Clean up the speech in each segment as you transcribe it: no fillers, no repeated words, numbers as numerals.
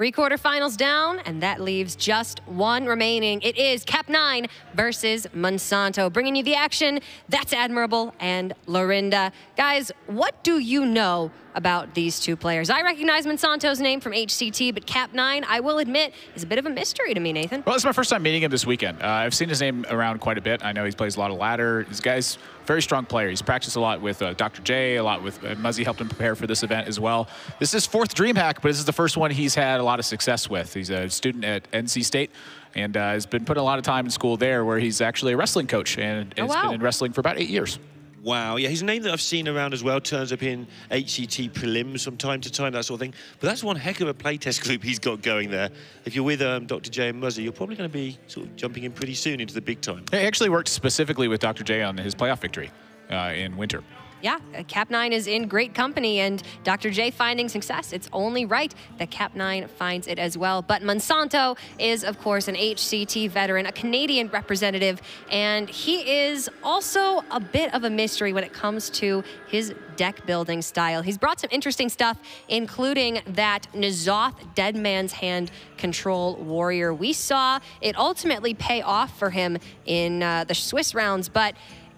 3 quarterfinals down, and that leaves just one remaining. It is kap9 versus Monsanto. Bringing you the action, that's Admirable and Lorinda. Guys, what do you know about these two players? I recognize Monsanto's name from HCT, but kap9, I will admit, is a bit of a mystery to me, Nathan. Well, it's my first time meeting him this weekend. I've seen his name around quite a bit. I know he plays a lot of ladder. This guy's a very strong player. He's practiced a lot with Dr. J, a lot with Muzzy helped him prepare for this event as well. This is his 4th DreamHack, but this is the first one he's had a lot of success with. He's a student at NC State and has been putting a lot of time in school there, where he's actually a wrestling coach and has been in wrestling for about 8 years. Wow, yeah, he's a name that I've seen around as well, turns up in HCT prelims from time to time, that sort of thing. But that's one heck of a playtest group he's got going there. If you're with Dr. J and Muzzy, you're probably going to be sort of jumping in pretty soon into the big time. He actually worked specifically with Dr. J on his playoff victory in Winter. Yeah, kap9 is in great company, and Dr. J finding success. It's only right that kap9 finds it as well. But Monsanto is, of course, an HCT veteran, a Canadian representative, and he is also a bit of a mystery when it comes to his deck building style. He's brought some interesting stuff, including that N'Zoth Dead Man's Hand control warrior. We saw it ultimately pay off for him in the Swiss rounds, but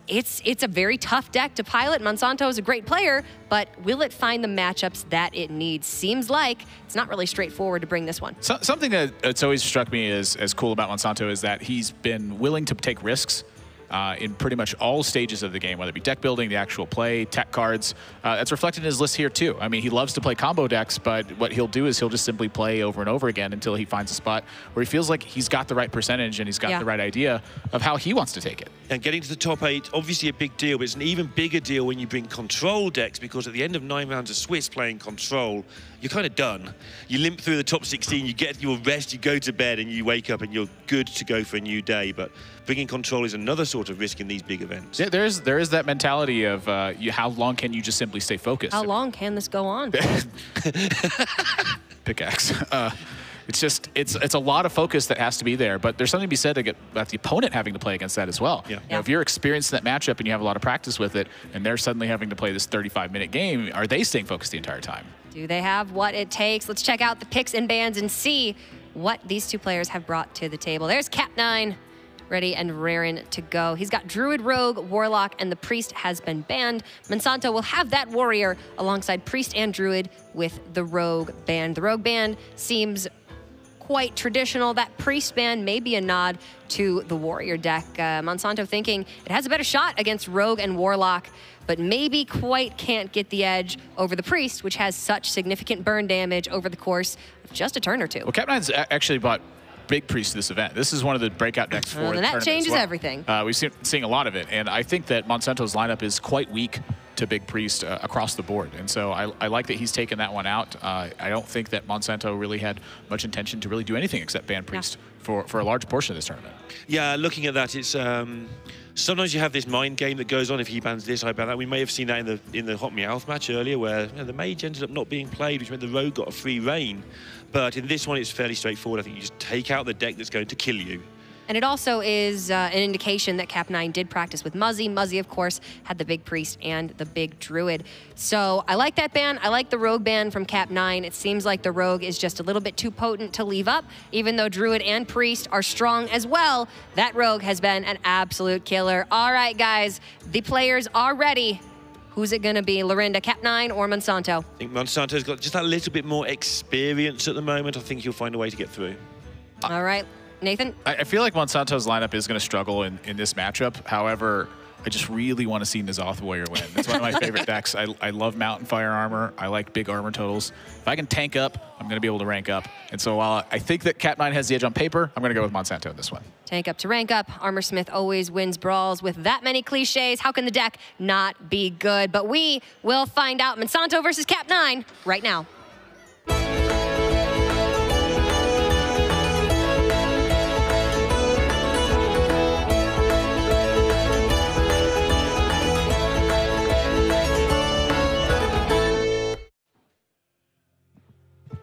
it's a very tough deck to pilot. Monsanto is a great player, but will it find the matchups that it needs? Seems like it's not really straightforward to bring this one. Something that's always struck me as cool about Monsanto is that he's been willing to take risks in pretty much all stages of the game, whether it be deck building, the actual play, tech cards. That's reflected in his list here too. I mean, he loves to play combo decks, but what he'll do is he'll just simply play over and over again until he finds a spot where he feels like he's got the right percentage and he's got the right idea of how he wants to take it. And getting to the top 8, obviously a big deal, but it's an even bigger deal when you bring control decks, because at the end of 9 rounds of Swiss playing control, you're kind of done. You limp through the top 16, you get your rest, you go to bed, and you wake up and you're good to go for a new day. But bringing control is another sort of risk in these big events. Yeah, there is that mentality of how long can you just simply stay focused? How long can this go on? Pickaxe. It's a lot of focus that has to be there, but there's something to be said about the opponent having to play against that as well. Yeah. You know, if you're experienced in that matchup and you have a lot of practice with it, and they're suddenly having to play this 35-minute game, are they staying focused the entire time? Do they have what it takes? Let's check out the picks and bans and see what these two players have brought to the table. There's kap9, ready and raring to go. He's got Druid, Rogue, Warlock, and the Priest has been banned. Monsanto will have that Warrior alongside Priest and Druid with the Rogue banned. The Rogue band seems quite traditional. That Priest band may be a nod to the Warrior deck. Monsanto thinking it has a better shot against Rogue and Warlock, but maybe quite can't get the edge over the Priest, which has such significant burn damage over the course of just a turn or two. Well, kap9's actually bought Big Priest this event. This is one of the breakout decks for the tournament. That changes everything. We've seen a lot of it, and I think that Monsanto's lineup is quite weak to Big Priest across the board, and so I like that he's taken that one out. I don't think that Monsanto really had much intention to really do anything except ban Priest for a large portion of this tournament. Yeah, looking at that, it's sometimes you have this mind game that goes on. If he bans this, I ban that. We may have seen that in the Hot Meowth match earlier, where the mage ended up not being played, which meant the Rogue got a free reign. But in this one, it's fairly straightforward. I think you just take out the deck that's going to kill you. And it also is an indication that kap9 did practice with Muzzy. Muzzy, of course, had the Big Priest and the Big Druid. So I like that ban. I like the Rogue ban from kap9. It seems like the Rogue is just a little bit too potent to leave up. Even though Druid and Priest are strong as well, that Rogue has been an absolute killer. All right, guys, the players are ready. Who's it going to be, Lorinda, kap9 or Monsanto? I think Monsanto's got just that little bit more experience at the moment. I think he'll find a way to get through. All right. Nathan? I feel like Monsanto's lineup is going to struggle in this matchup. However, I just really want to see N'Zoth Warrior win. That's one of my favorite decks. I love Mountain Fire armor. I like big armor totals. If I can tank up, I'm going to be able to rank up. And so while I think that kap9 has the edge on paper, I'm going to go with Monsanto in this one. Tank up to rank up. Armorsmith always wins brawls. With that many cliches, how can the deck not be good? But we will find out. Monsanto versus kap9 right now.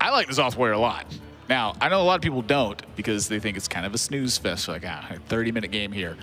I like N'Zoth Warrior a lot. Now, I know a lot of people don't because they think it's kind of a snooze fest, like, a 30-minute game here.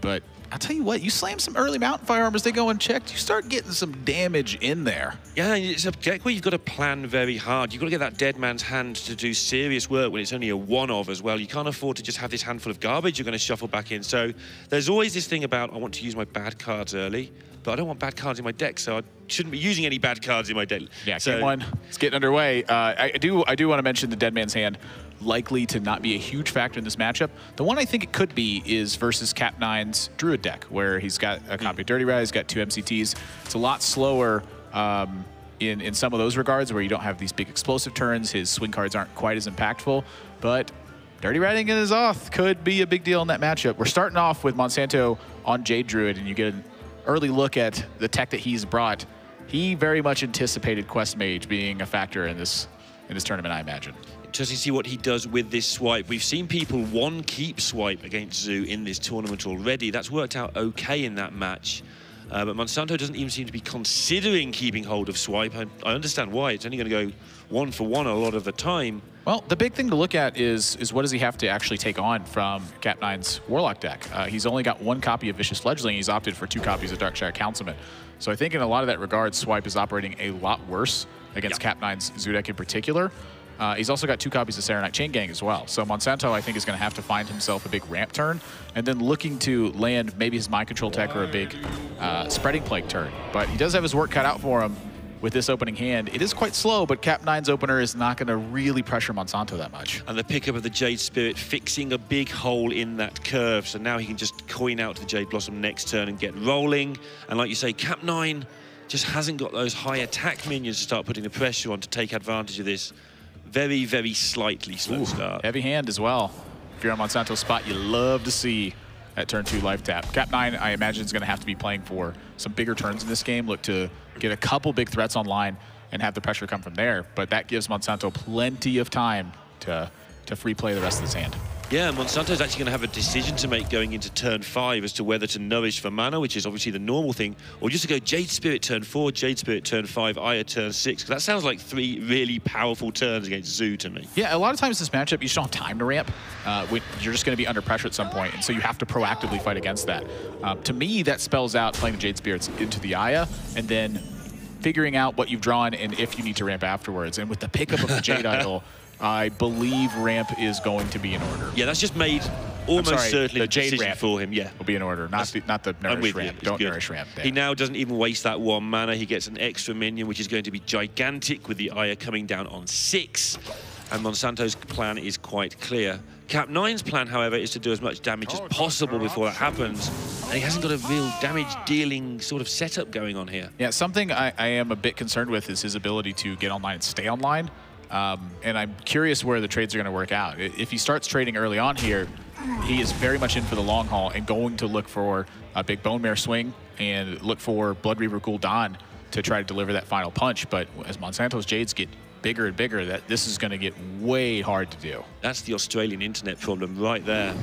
But I'll tell you what, you slam some early mountain firearms, they go unchecked, you start getting some damage in there. Yeah, it's a deck where you've got to plan very hard. You've got to get that dead man's hand to do serious work when it's only a one-of as well. You can't afford to just have this handful of garbage you're going to shuffle back in. So there's always this thing about, I want to use my bad cards early, but I don't want bad cards in my deck, so I shouldn't be using any bad cards in my deck. Yeah, so, game one, it's getting underway. I do want to mention the dead man's hand, likely to not be a huge factor in this matchup. The one I think it could be is versus kap9's Druid deck, where he's got a copy of Dirty Rat, he's got 2 MCTs. It's a lot slower in some of those regards, where you don't have these big explosive turns. His swing cards aren't quite as impactful, but Dirty Ratting in his Oath could be a big deal in that matchup. We're starting off with Monsanto on Jade Druid, and you get an early look at the tech that he's brought. He very much anticipated Quest Mage being a factor in this tournament, I imagine. Interesting to see what he does with this swipe. We've seen people one keep swipe against Zoo in this tournament already. That's worked out okay in that match. But Monsanto doesn't even seem to be considering keeping hold of swipe. I understand why. It's only going to go 1 for 1 a lot of the time. Well, the big thing to look at is what does he have to actually take on from kap9's Warlock deck. He's only got 1 copy of Vicious Fledgling. He's opted for 2 copies of Darkshire Councilman. So I think in a lot of that regard, swipe is operating a lot worse against kap9's Zoo deck in particular. He's also got 2 copies of Serenite Chain Gang as well. So Monsanto, I think, is going to have to find himself a big ramp turn and then looking to land maybe his Mind Control tech or a big Spreading Plague turn. But he does have his work cut out for him with this opening hand. It is quite slow, but kap9's opener is not going to really pressure Monsanto that much. And the pickup of the Jade Spirit fixing a big hole in that curve. So now he can just coin out to the Jade Blossom next turn and get rolling. And like you say, kap9 just hasn't got those high attack minions to start putting the pressure on to take advantage of this very, very slightly slow start. Heavy hand as well. If you're on Monsanto's spot, you love to see that turn 2 life tap. Kap9, I imagine, is going to have to be playing for some bigger turns in this game, look to get a couple big threats online and have the pressure come from there. But that gives Monsanto plenty of time to free play the rest of his hand. Yeah, Monsanto's actually going to have a decision to make going into turn 5 as to whether to nourish for mana, which is obviously the normal thing, or just to go Jade Spirit turn 4, Jade Spirit turn 5, Aya turn 6. That sounds like 3 really powerful turns against Zoo to me. Yeah, a lot of times this matchup, you just don't have time to ramp. You're just going to be under pressure at some point, and so you have to proactively fight against that. To me, that spells out playing the Jade Spirits into the Aya, and then figuring out what you've drawn and if you need to ramp afterwards. And with the pickup of the Jade Idol, I believe ramp is going to be in order. Yeah, that's just made almost certainly the Jade ramp for him. Yeah, will be in order, not the nourish ramp. Don't nourish ramp. There. He now doesn't even waste that 1 mana. He gets an extra minion, which is going to be gigantic with the Aya coming down on 6. And Monsanto's plan is quite clear. Kap9's plan, however, is to do as much damage as possible before that happens. And he hasn't got a real damage-dealing sort of setup going on here. Yeah, something I am a bit concerned with is his ability to get online and stay online. And I'm curious where the trades are going to work out. If he starts trading early on here, he is very much in for the long haul and going to look for a big Bone Mare swing and look for Blood Reaver Gul'dan to try to deliver that final punch. But as Monsanto's Jades get bigger and bigger, this is going to get way hard to do. That's the Australian internet problem right there.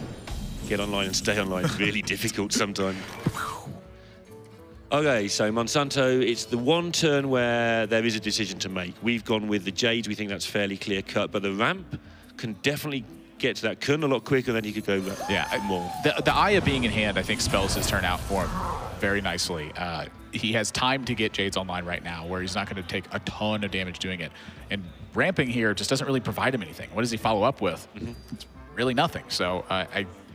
Get online and stay online is really difficult sometimes. Okay, so Monsanto, it's the one turn where there is a decision to make. We've gone with the Jades. We think that's fairly clear cut, but the ramp can definitely get to that Kun a lot quicker than he could go more. The Aya being in hand, I think, spells his turn out for him very nicely. He has time to get Jades online right now, where he's not going to take a ton of damage doing it. And ramping here just doesn't really provide him anything. What does he follow up with? It's really nothing. So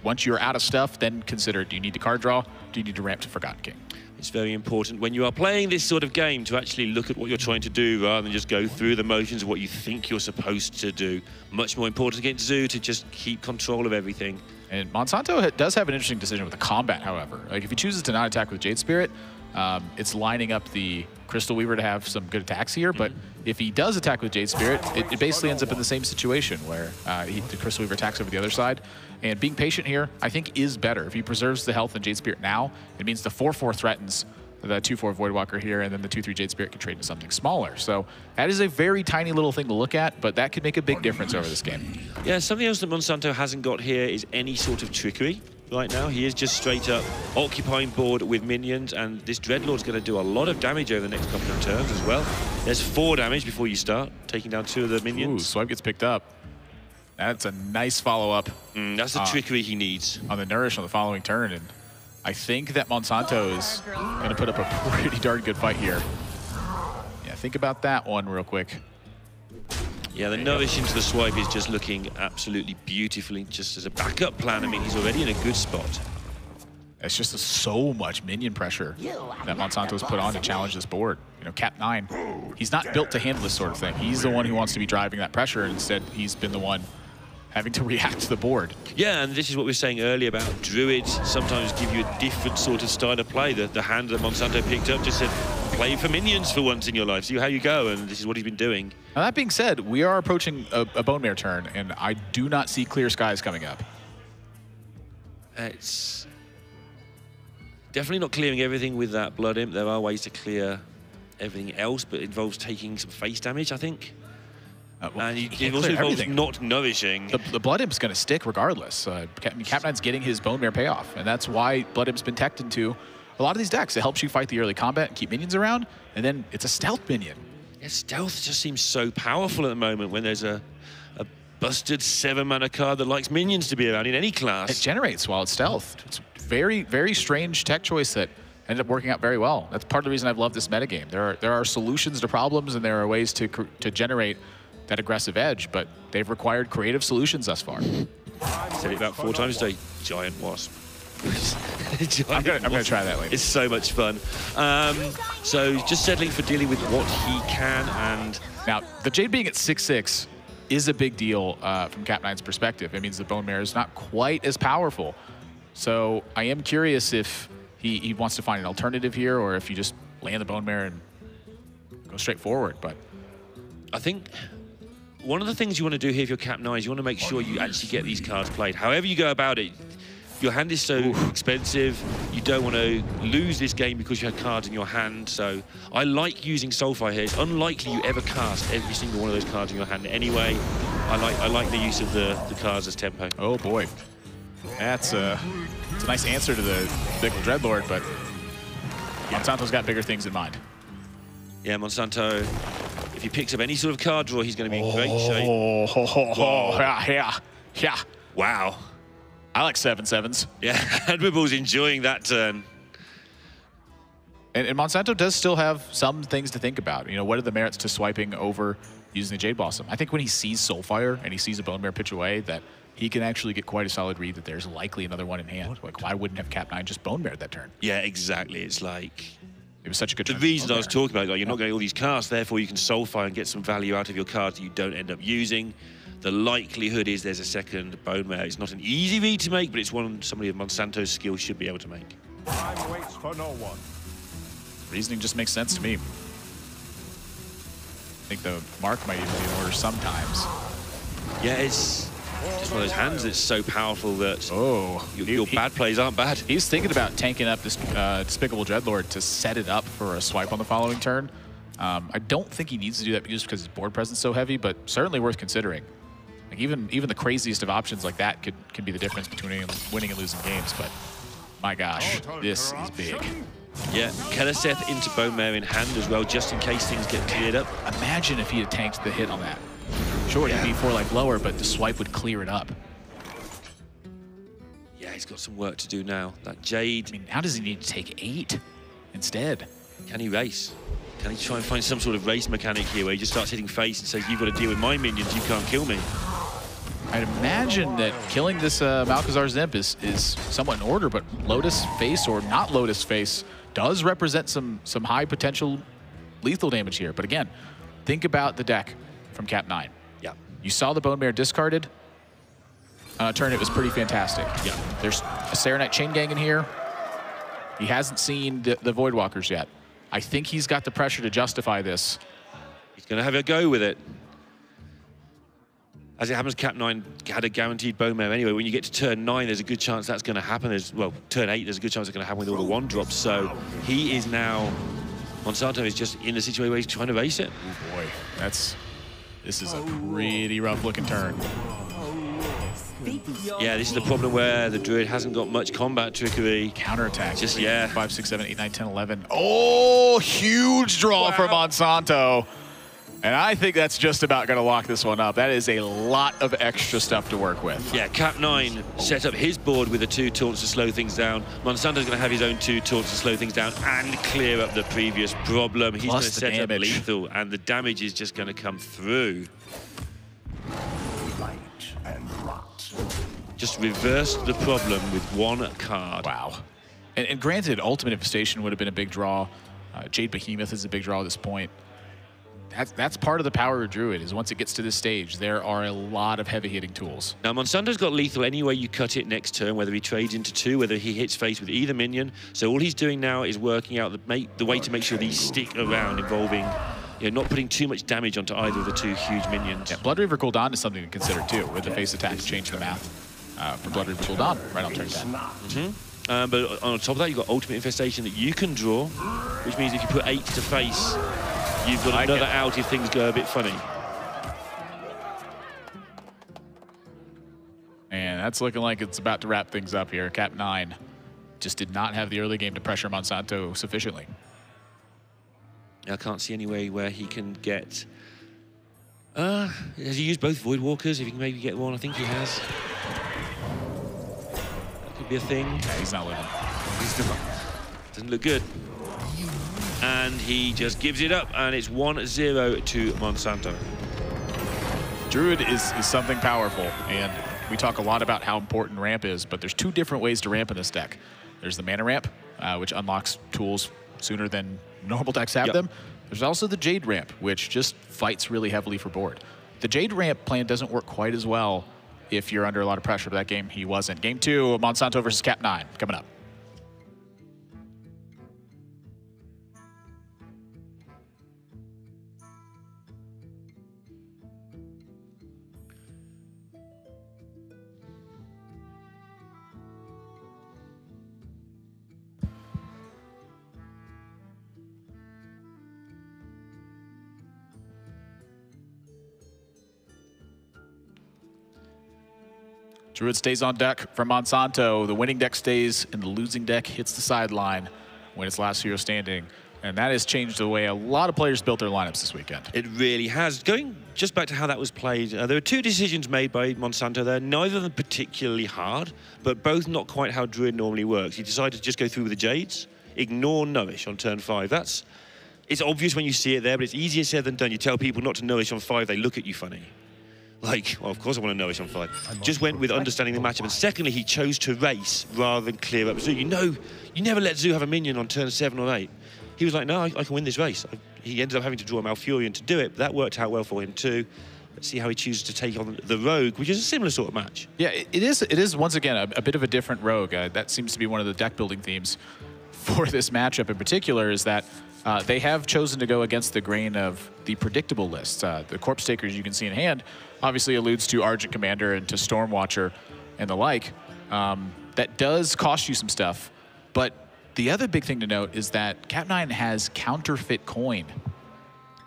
once you're out of stuff, then consider, do you need to card draw? Do you need to ramp to Forgotten King? It's very important when you are playing this sort of game to actually look at what you're trying to do rather than just go through the motions of what you think you're supposed to do. Much more important against Zoo to just keep control of everything. And Monsanto does have an interesting decision with the combat, however. Like if he chooses to not attack with Jade Spirit, it's lining up the Crystal Weaver to have some good attacks here, but if he does attack with Jade Spirit, it basically ends up in the same situation where the Crystal Weaver attacks over the other side. And being patient here, I think, is better. If he preserves the health in Jade Spirit now, it means the 4/4 threatens the 2/4 Voidwalker here, and then the 2/3 Jade Spirit can trade into something smaller. So that is a very tiny little thing to look at, but that could make a big difference over this game. Yeah, something else that Monsanto hasn't got here is any sort of trickery. Right now, he is just straight up occupying board with minions, and this Dreadlord's going to do a lot of damage over the next couple of turns as well. There's 4 damage before you start, taking down 2 of the minions. Ooh, Swipe gets picked up. That's a nice follow-up. That's the trickery he needs. On the Nourish on the following turn, and I think that Monsanto is going to put up a pretty darn good fight here. Yeah, think about that one real quick. Yeah, the nourish into the swipe is just looking absolutely beautifully, just as a backup plan. I mean, he's already in a good spot. It's just so much minion pressure that Monsanto's put on to challenge this board. You know, kap9, he's not built to handle this sort of thing. He's the one who wants to be driving that pressure, and instead he's been the one having to react to the board. Yeah, and this is what we were saying earlier about Druids sometimes give you a different sort of style of play. The hand that Monsanto picked up just said, play for minions for once in your life, see how you go, and this is what he's been doing. Now, that being said, we are approaching a Bone Mare turn, and I do not see clear skies coming up. It's definitely not clearing everything with that Blood Imp. There are ways to clear everything else, but it involves taking some face damage, I think. Well, and it also involves not nourishing. The Blood Imp's going to stick regardless. kap9's getting his Bone Mare payoff, and that's why Blood Imp's been teched into a lot of these decks. It helps you fight the early combat and keep minions around, and then it's a stealth minion. Yeah, stealth just seems so powerful at the moment when there's a busted 7-mana card that likes minions to be around in any class. It generates while it's stealth. It's very, very strange tech choice that ended up working out very well. That's part of the reason I've loved this metagame. There are solutions to problems, and there are ways to generate that aggressive edge, but they've required creative solutions thus far. I've said it about 4 times today. Giant wasp. I'm gonna try that later. It's so much fun. So just settling for dealing with what he can, and now the Jade being at 6/6 is a big deal from kap9's perspective. It means the Bone Mare is not quite as powerful. So I am curious if he wants to find an alternative here, or if you just land the Bone Mare and go straight forward. But I think one of the things you want to do here if you're kap9 is you want to make sure you actually get these cards played. However you go about it, your hand is so expensive, you don't want to lose this game because you had cards in your hand. So I like using Soulfire here. It's unlikely you ever cast every single one of those cards in your hand anyway. I like the use of the cards as tempo. Oh boy, it's a nice answer to the Fickle Dreadlord, but Monsanto's got bigger things in mind. Yeah, Monsanto, if he picks up any sort of card draw, he's going to be in great shape. Yeah. Wow. I like 7/7s. Yeah, Admirable's enjoying that turn. And Monsanto does still have some things to think about. You know, what are the merits to swiping over using the Jade Blossom? I think when he sees Soulfire and he sees a Bone Mare pitch away, that he can actually get quite a solid read that there's likely another one in hand. Like, why wouldn't have kap9 just Bone Mare that turn? Yeah, exactly. It's like... It was such a good turn. The reason I was talking about, like, you're not getting all these casts, therefore you can Soulfire and get some value out of your cards that you don't end up using. The likelihood is there's a second Bone Mare. It's not an easy read to make, but it's one somebody of Monsanto's skill should be able to make. Time waits for no one. Reasoning just makes sense to me. I think the mark might even be in order sometimes. Yeah, it's just one of those hands that's so powerful that your bad plays aren't bad. He's thinking about tanking up this Despicable Dreadlord to set it up for a swipe on the following turn. I don't think he needs to do that just because his board presence is so heavy, but certainly worth considering. Like even the craziest of options like that can be the difference between winning and losing games. But my gosh, this is big. Yeah, Keleseth into Bone Mare in hand as well, just in case things get cleared up. Imagine if he had tanked the hit on that. Sure, he'd be 4 life lower, but the swipe would clear it up. Yeah, he's got some work to do now. That Jade. I mean, how does he need to take 8 instead? Can he race? Can he try and find some sort of race mechanic here where he just starts hitting face and says, you've got to deal with my minions, you can't kill me? I'd imagine that killing this Malchezaar Zimp is somewhat in order, but Lotus Face or not Lotus Face does represent some high potential lethal damage here. But again, think about the deck from kap9. Yeah. You saw the Bone Mare discarded turn. It was pretty fantastic. Yeah. There's a Serenite Chain Gang in here. He hasn't seen the Voidwalkers yet. I think he's got the pressure to justify this. He's going to have a go with it. As it happens, kap9 had a guaranteed Bone Mare anyway. When you get to turn 9, there's a good chance that's going to happen. Well, turn 8, there's a good chance it's going to happen with all the 1-drops. So he is now... Monsanto is just in a situation where he's trying to race it. Oh boy, this is a pretty rough-looking turn. Yeah, this is the problem where the Druid hasn't got much combat trickery. Counterattack. Just, yeah. 5, 6, 7, 8, 9, 10, 11. Oh, huge draw for Monsanto. And I think that's just about going to lock this one up. That is a lot of extra stuff to work with. Yeah, kap9 set up his board with the 2 taunts to slow things down. Monsanto's going to have his own 2 taunts to slow things down and clear up the previous problem. He's going to set up lethal, and the damage is just going to come through. Light and rot. Just reverse the problem with 1 card. Wow. And granted, Ultimate Infestation would have been a big draw. Jade Behemoth is a big draw at this point. That's part of the power of Druid, is once it gets to this stage, there are a lot of heavy-hitting tools. Now, Monsanto's got lethal any way you cut it next turn, whether he trades into 2, whether he hits face with either minion. So all he's doing now is working out the way to make sure these stick around, involving not putting too much damage onto either of the 2 huge minions. Yeah, Blood Reaver cooldown is something to consider, too, with the face attacks change the math for Blood Reaver cooldown right on turn 10. But on top of that, you've got Ultimate Infestation that you can draw, which means if you put 8 to face, you've got another out if things go a bit funny. And that's looking like it's about to wrap things up here. kap9 just did not have the early game to pressure Monsanto sufficiently. I can't see any way where he can get... has he used both Void Walkers? If he can maybe get one, I think he has. That could be a thing. Yeah, he's not living. Doesn't look good. And he just gives it up, and it's 1-0 to Monsanto. Druid is something powerful, and we talk a lot about how important ramp is, but there's 2 different ways to ramp in this deck. There's the mana ramp, which unlocks tools sooner than normal decks have them. There's also the Jade ramp, which just fights really heavily for board. The Jade ramp plan doesn't work quite as well if you're under a lot of pressure. That game, he wasn't. Game 2, Monsanto versus kap9, coming up. Druid stays on deck for Monsanto. The winning deck stays, and the losing deck hits the sideline when it's last hero standing. And that has changed the way a lot of players built their lineups this weekend. It really has. Going just back to how that was played, there were 2 decisions made by Monsanto there, neither of them particularly hard, but both not quite how Druid normally works. He decided to just go through with the Jades, ignore Nourish on turn 5. It's obvious when you see it there, but it's easier said than done. You tell people not to Nourish on 5, they look at you funny. Like, well, of course I want to Nourish on 5. Just went with understanding the matchup. And secondly, he chose to race rather than clear up Zoo. You never let Zoo have a minion on turn 7 or 8. He was like, no, I can win this race. He ended up having to draw a Malfurion to do it, but that worked out well for him too. Let's see how he chooses to take on the Rogue, which is a similar sort of match. Yeah, it is once again, a bit of a different Rogue. That seems to be one of the deck building themes for this matchup in particular, is that they have chosen to go against the grain of the predictable lists. The Corpse Takers you can see in hand obviously alludes to Argent Commander and to Stormwatcher and the like. That does cost you some stuff, but the other big thing to note is that kap9 has counterfeit coin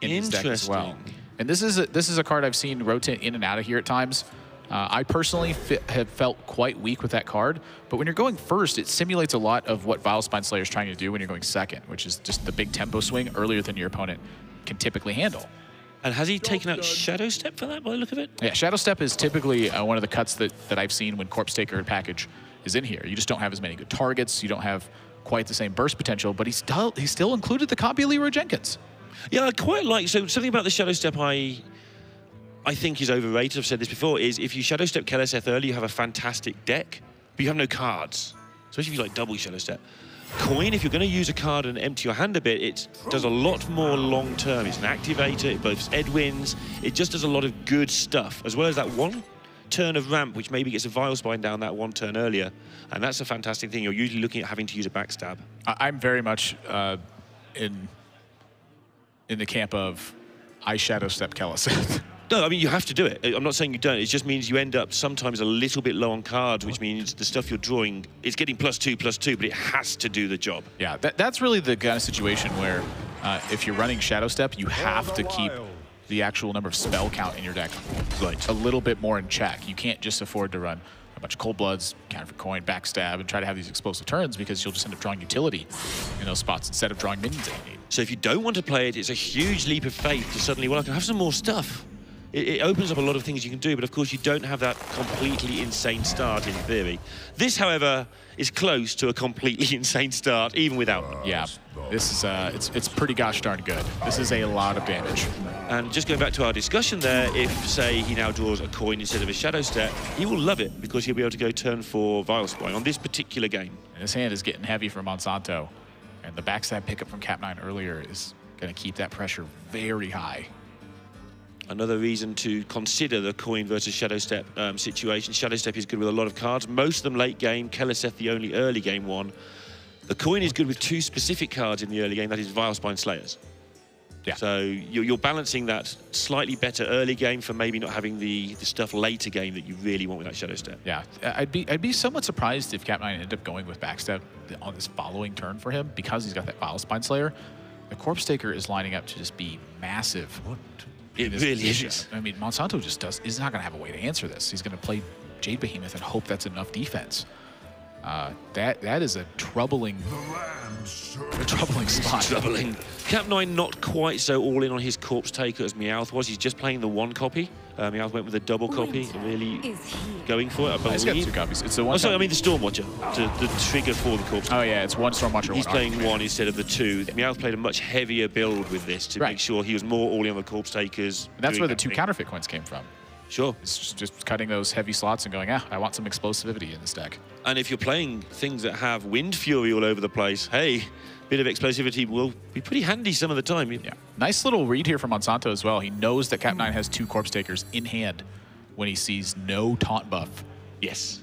in his deck as well. And this is a card I've seen rotate in and out of here at times. I personally have felt quite weak with that card, but when you're going first, it simulates a lot of what Vilespine Slayer is trying to do when you're going second, which is just the big tempo swing earlier than your opponent can typically handle. And has he taken out Shadow Step for that, by the look of it? Yeah, Shadow Step is typically one of the cuts that I've seen when Corpse Taker and package is in here. You just don't have as many good targets. You don't have quite the same burst potential, but he still included the copy of Leroy Jenkins. Yeah, I quite like, so something about the Shadow Step I think is overrated, I've said this before, is if you Shadow Step Keleseth early, you have a fantastic deck, but you have no cards. Especially if you like double Shadow Step. Coin, if you're going to use a card and empty your hand a bit, it does a lot more long term. It's an activator, it buffs Edwins, it just does a lot of good stuff, as well as that one turn of ramp, which maybe gets a Vilespine down that one turn earlier. And that's a fantastic thing. You're usually looking at having to use a backstab. I'm very much in the camp of I Shadow Step Keleseth. No, I mean, you have to do it. I'm not saying you don't. It just means you end up sometimes a little bit low on cards, which means the stuff you're drawing is getting +2/+2, but it has to do the job. Yeah, that's really the kind of situation where if you're running Shadow Step, you have to keep the actual number of spell count in your deck a little bit more in check. You can't just afford to run a bunch of cold bloods, counterfeit coin, backstab, and try to have these explosive turns because you'll just end up drawing utility in those spots instead of drawing minions that you need. So if you don't want to play it, it's a huge leap of faith to suddenly, well, I can have some more stuff. It opens up a lot of things you can do, but of course you don't have that completely insane start in theory. This, however, is close to a completely insane start, even without them. Yeah, this is it's pretty gosh darn good. This is a lot of damage. And just going back to our discussion there, if, say, he now draws a coin instead of a Shadow Step, he will love it because he'll be able to go turn 4 Vile Spine on this particular game. And his hand is getting heavy for Monsanto, and the backstab pickup from kap9 earlier is going to keep that pressure very high. Another reason to consider the coin versus Shadow Step situation. Shadow Step is good with a lot of cards, most of them late game. Keleseth the only early game one. The coin is good with 2 specific cards in the early game, that is Vile Spine Slayers. Yeah. So you're balancing that slightly better early game for maybe not having the stuff later game that you really want with that Shadow Step. Yeah, I'd be somewhat surprised if kap9 ended up going with backstab on this following turn for him because he's got that Vile Spine Slayer. The Corpse Taker is lining up to just be massive. What? It really is. I mean, Monsanto just is not going to have a way to answer this. He's going to play Jade Behemoth and hope that's enough defense. That is a troubling spot. Troubling. kap9 not quite so all in on his Corpse Taker as Meowth was. He's just playing the 1 copy. Meowth went with a double copy, really going for it, I believe. He's got 2 copies. It's the one. Oh, sorry, I mean the Stormwatcher, the trigger for the Corpse Taker. Oh yeah, it's 1 Stormwatcher. He's playing 1 instead of the 2. Meowth played a much heavier build with this to make sure he was more all in on the Corpse Takers. And that's where the 2 counterfeit coins came from. Sure. It's just cutting those heavy slots and going, I want some explosivity in this deck. And if you're playing things that have Wind Fury all over the place, hey, bit of explosivity will be pretty handy some of the time. Yeah. Nice little read here from Monsanto as well. He knows that kap9 has 2 Corpse Takers in hand when he sees no taunt buff. Yes.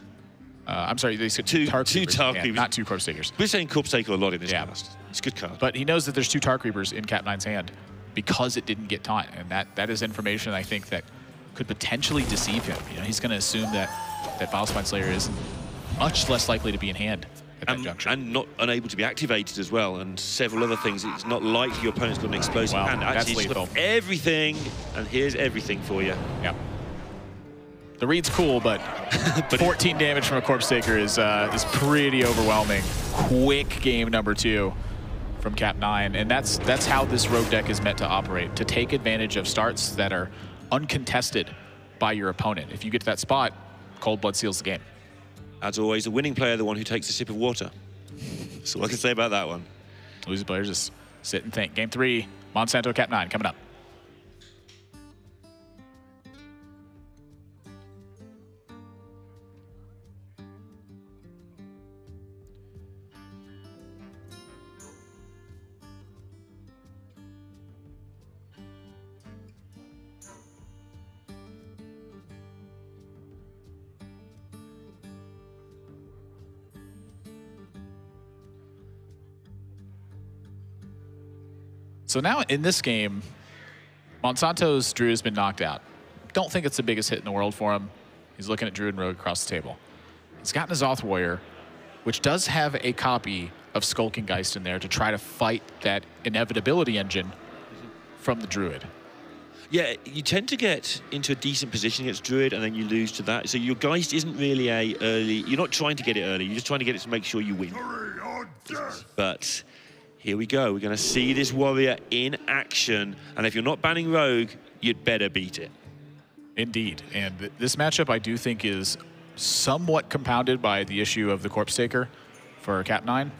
I'm sorry, they said 2 Tar Creepers, not 2 Corpse Takers. We're saying Corpse Taker a lot in this cast. It's a good card. But he knows that there's 2 Tar Creepers in kap9's hand because it didn't get taunt. And that is information I think that could potentially deceive him. You know, he's going to assume that Vile Spine Slayer is much less likely to be in hand at that juncture. And not unable to be activated as well, and several other things. It's not likely your opponent's got an explosive hand. Actually, it's got everything, and here's everything for you. Yeah. The read's cool, but 14 damage from a Corpse Taker is pretty overwhelming. Quick game number 2 from kap9, and that's how this rogue deck is meant to operate, to take advantage of starts that are uncontested by your opponent. If you get to that spot, Cold Blood seals the game. As always, the winning player, the one who takes a sip of water. That's all I can say about that one. Losing players just sit and think. Game 3, Monsanto kap9 coming up. So now in this game, Monsanto's Druid has been knocked out. Don't think it's the biggest hit in the world for him. He's looking at Druid and Rogue across the table. He's got his Oth Warrior, which does have a copy of Skulking Geist in there to try to fight that inevitability engine from the Druid. Yeah, you tend to get into a decent position against Druid and then you lose to that. So your Geist isn't really a early... You're not trying to get it early. You're just trying to get it to make sure you win. But... here we go. We're going to see this warrior in action. And if you're not banning Rogue, you'd better beat it. Indeed. And this matchup, I do think, is somewhat compounded by the issue of the Corpse Taker for kap9.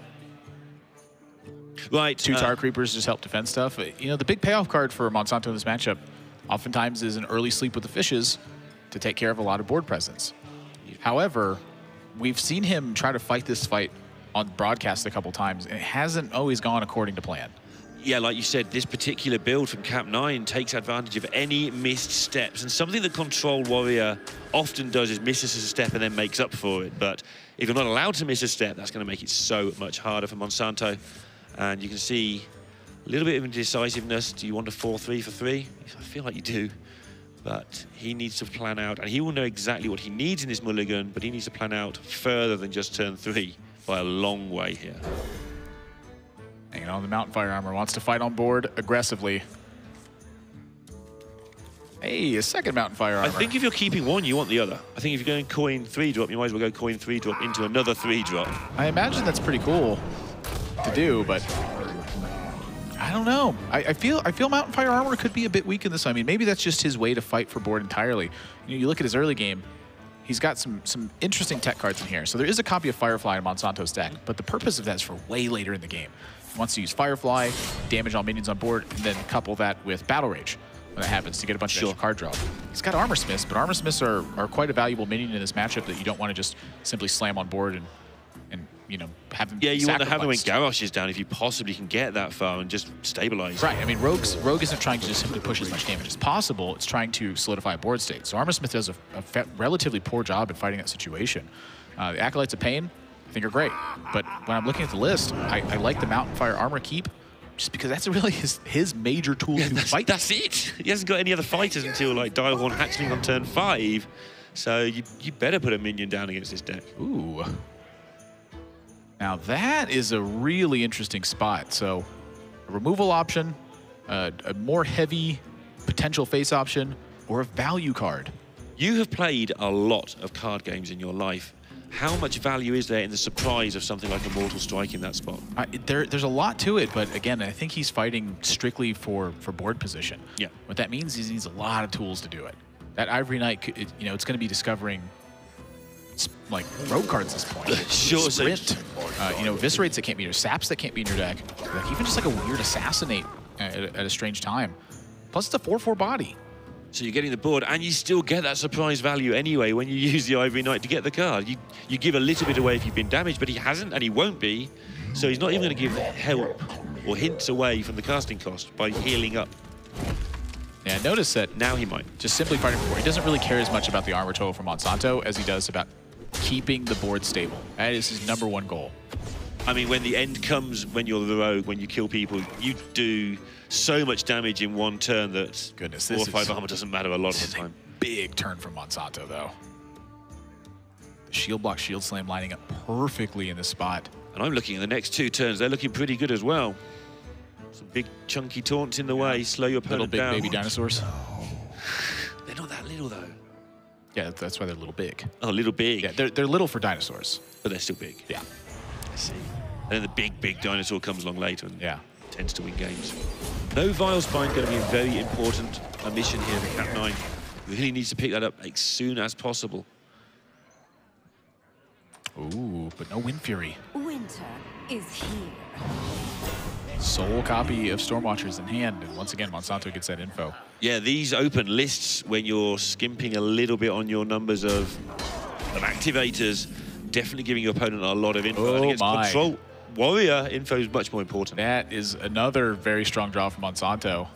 Right. 2 Tar Creepers just help defend stuff. You know, the big payoff card for Monsanto in this matchup oftentimes is an early sleep with the fishes to take care of a lot of board presence. However, we've seen him try to fight this fight on broadcast a couple times, and it hasn't always gone according to plan. Yeah, like you said, this particular build from kap9 takes advantage of any missed steps, and something that Control Warrior often does is misses a step and then makes up for it. But if you're not allowed to miss a step, that's going to make it so much harder for Monsanto. And you can see a little bit of indecisiveness. Do you want a 4-3 for 3? I feel like you do. But he needs to plan out, and he will know exactly what he needs in this mulligan, but he needs to plan out further than just turn 3. By a long way here. Hanging on the Mountain Fire Armor, wants to fight on board aggressively. Hey, a second Mountain Fire armor. I think if you're keeping one, you want the other. I think if you're going coin 3-drop, you might as well go coin 3-drop into another 3-drop. I imagine that's pretty cool to do, but I don't know. I feel Mountain Fire armor could be a bit weak in this. I mean, maybe that's just his way to fight for board entirely. You look at his early game. He's got some interesting tech cards in here. So there is a copy of Firefly in Monsanto's deck, but the purpose of that is for way later in the game. He wants to use Firefly, damage all minions on board, and then couple that with Battle Rage when that happens to get a bunch of extra card draw. He's got Armor Smiths, but Armor Smiths are quite a valuable minion in this matchup that you don't want to just simply slam on board and you know, have them you want to have them when sacrificed. Garrosh is down if you possibly can get that far and just stabilize. Right. I mean, Rogue isn't trying to just simply push as much damage as possible. It's trying to solidify a board state. So Armor Smith does a relatively poor job at fighting that situation. The Acolytes of Pain, I think, are great. But when I'm looking at the list, I like the Mountain Fire armor keep just because that's really his major tool to fight. That's it. He hasn't got any other fighters until like Direhorn Hatchling on turn 5. So you better put a minion down against this deck. Ooh. Now that is a really interesting spot. So a removal option, a more heavy potential face option, or a value card. You have played a lot of card games in your life. How much value is there in the surprise of something like a Mortal Strike in that spot? There's a lot to it, but again, I think he's fighting strictly for board position. Yeah. What that means is he needs a lot of tools to do it. That Ivory Knight, you know, it's going to be discovering like rogue cards at this point. Sure. Sprint, you know, eviscerates that can't be in your saps that can't be in your deck. Like even just like a weird assassinate at a strange time. Plus it's a 4/4 body. So you're getting the board, and you still get that surprise value anyway when you use the Ivory Knight to get the card. You give a little bit away if you've been damaged, but he hasn't, and he won't be. So he's not even going to give help or hints away from the casting cost by healing up. Yeah, notice that Now he might. just simply fighting for board. He doesn't really care as much about the armor total from Monsanto as he does about keeping the board stable. That is his #1 goal. I mean, when the end comes, when you're the rogue, when you kill people, you do so much damage in one turn that Goodness, 4 or 5 armor doesn't matter a lot of the time. Big turn from Monsanto, though. The shield block, shield slam lining up perfectly in this spot. And I'm looking at the next 2 turns. They're looking pretty good as well. Some big chunky taunts in the way, slow your opponent Little big down. baby dinosaurs. They're not that little, though. Yeah, that's why they're little big. Oh, little big. Yeah, they're little for dinosaurs. But they're still big. Yeah. I see. And then the big dinosaur comes along later and Yeah. tends to win games. No Vile Spine going to be a very important mission here for kap9. Really needs to pick that up as soon as possible. Ooh, but no Wind Fury. Winter is here. Sole copy of Stormwatchers in hand, and once again, Monsanto gets that info. Yeah, these open lists, when you're skimping a little bit on your numbers of activators, definitely giving your opponent a lot of info. Oh, and against my. Control Warrior, info is much more important. That is another very strong draw from Monsanto.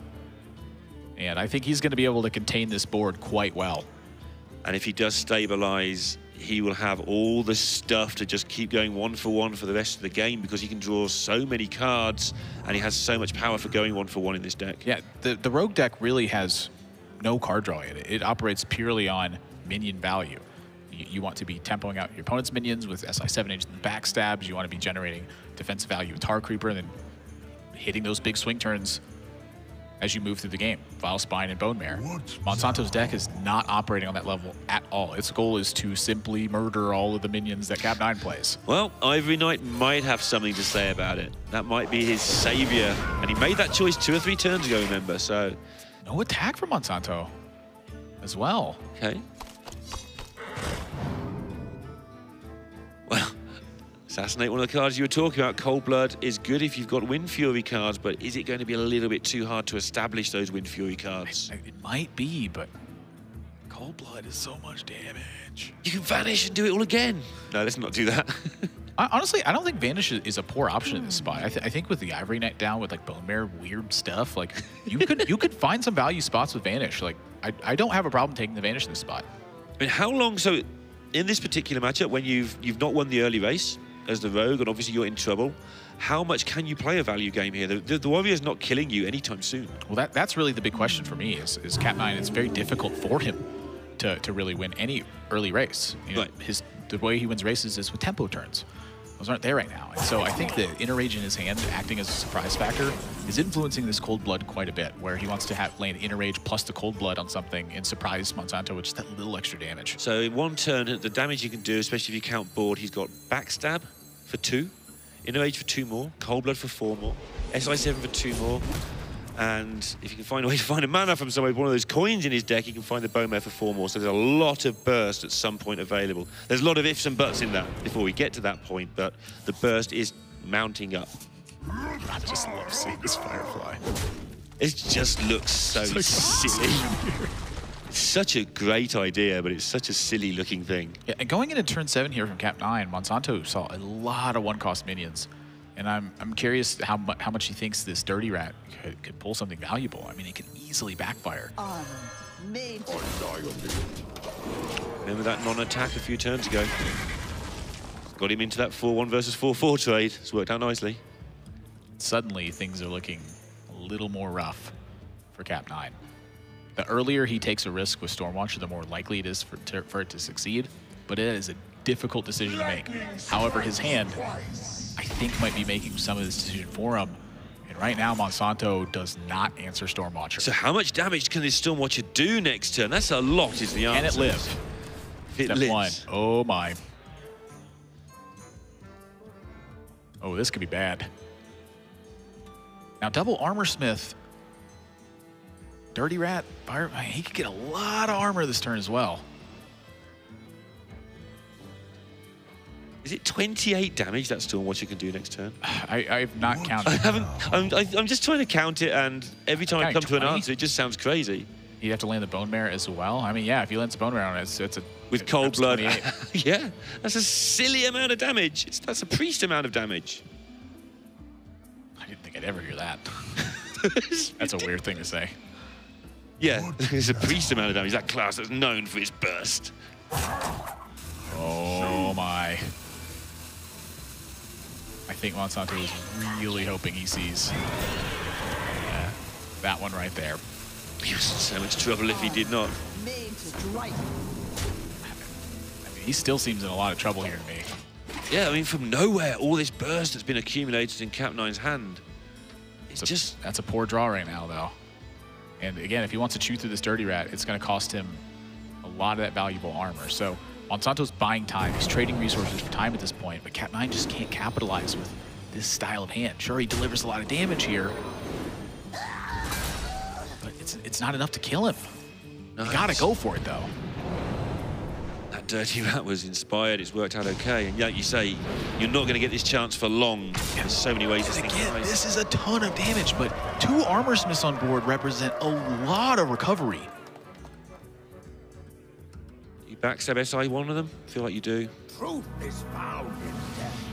And I think he's going to be able to contain this board quite well. And if he does stabilize, he will have all the stuff to just keep going 1-for-1 for the rest of the game because he can draw so many cards and he has so much power for going 1-for-1 in this deck. Yeah, the Rogue deck really has no card draw in it. It operates purely on minion value. You want to be tempoing out your opponent's minions with SI7 agents and backstabs. You want to be generating defensive value with Tar Creeper and then hitting those big swing turns as you move through the game. Vile Spine and Bone Mare. Monsanto's deck is not operating on that level at all. Its goal is to simply murder all of the minions that kap9 plays. Well, Ivory Knight might have something to say about it. That might be his savior. And he made that choice 2 or 3 turns ago, remember, so... No attack from Monsanto as well. Okay. Well, assassinate one of the cards you were talking about. Cold Blood is good if you've got Wind Fury cards, but is it going to be a little bit too hard to establish those Wind Fury cards? It might be, but Cold Blood is so much damage. You can vanish and do it all again. No, let's not do that. Honestly, I don't think Vanish is a poor option in this spot. I think with the Ivory Knight down with like Bone Mare weird stuff, like you could find some value spots with Vanish. Like I don't have a problem taking the Vanish in this spot. I mean, how long? So, in this particular matchup, when you've not won the early race as the Rogue, and obviously you're in trouble, how much can you play a value game here? The Warrior's not killing you anytime soon. Well, that's really the big question for me. Is kap9? It's very difficult for him to really win any early race. You know, Right. The way he wins races is with tempo turns. Those aren't there right now. And so I think the inner rage in his hand acting as a surprise factor is influencing this cold blood quite a bit, where he wants to land inner rage plus the cold blood on something and surprise Monsanto with just that little extra damage. So in one turn, the damage you can do, especially if you count board, he's got backstab for 2, inner rage for 2 more, cold blood for 4 more, SI7 for 2 more. And if you can find a way to find a mana from somewhere, one of those coins in his deck, you can find the Bone Mare for 4 more. So there's a lot of burst at some point available. There's a lot of ifs and buts in that before we get to that point, but the burst is mounting up. I just love seeing this Firefly. It just looks so silly. It's such a great idea, but it's such a silly looking thing. Yeah, and going into turn 7 here from Kap9, Monsanto saw a lot of one-cost minions. And I'm curious how much he thinks this Dirty Rat could pull something valuable. I mean, it can easily backfire. Remember that non-attack a few turns ago? Got him into that 4-1 versus 4-4 trade. It's worked out nicely. Suddenly, things are looking a little more rough for Kap9. The earlier he takes a risk with Stormwatcher, the more likely it is for it to succeed. But it is a difficult decision to make. However, his hand, I think, might be making some of this decision for him. And right now, Monsanto does not answer Stormwatcher. So how much damage can this Stormwatcher do next turn? That's a lot, is the answer. Can it live? It lives. Step 1. Oh, my. Oh, this could be bad. Now, double Armor Smith. Dirty Rat, Fire, he could get a lot of armor this turn as well. Is it 28 damage that Stormwatcher can do next turn? I've not counted. I haven't. I'm just trying to count it, and every time I come to an answer, it just sounds crazy. You have to land the Bone Mare as well. I mean, yeah, if you land the Bone Mare on it, it's a with cold blood. Yeah, that's a silly amount of damage. That's a priest amount of damage. I didn't think I'd ever hear that. That's a weird thing to say. Yeah, it's a priest amount of damage. That class that's known for its burst. Oh my. I think Monsanto is really hoping he sees that one right there. He was in so much trouble if he did not. I mean, he still seems in a lot of trouble here to me. Yeah, I mean, from nowhere, all this burst that's been accumulated in Kap9's hand. That's a poor draw right now, though. And again, if he wants to chew through this Dirty Rat, it's going to cost him a lot of that valuable armor. So Monsanto's buying time. He's trading resources for time at this point, but Kap9 just can't capitalize with this style of hand. Sure, he delivers a lot of damage here, but it's not enough to kill him. Nice. You gotta go for it, though. That Dirty Rat was inspired. It's worked out okay. And like you say, you're not going to get this chance for long. There's so many ways to think. Again, this is a ton of damage, but 2 Armor Smiths on board represent a lot of recovery. You backstab SI one of them? I feel like you do. Truth is found in death.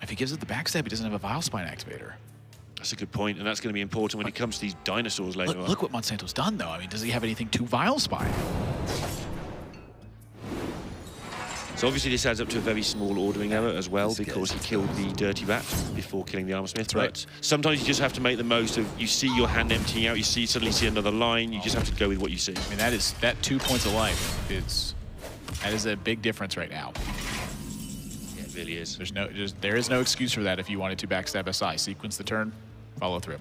If he gives it the backstab, he doesn't have a Vile Spine activator. That's a good point, and that's going to be important when it comes to these dinosaurs later on. Look what Monsanto's done, though. I mean, does he have anything to Vile Spine? So obviously this adds up to a very small ordering error as well, because he killed the Dirty Rat before killing the Armor Smith. Right. But sometimes you just have to make the most of, you see your hand emptying out, you suddenly see another line, you just have to go with what you see. I mean, that 2 points of life, that is a big difference right now. Yeah, it really is. There is no excuse for that if you wanted to backstab SI. Sequence the turn, follow through.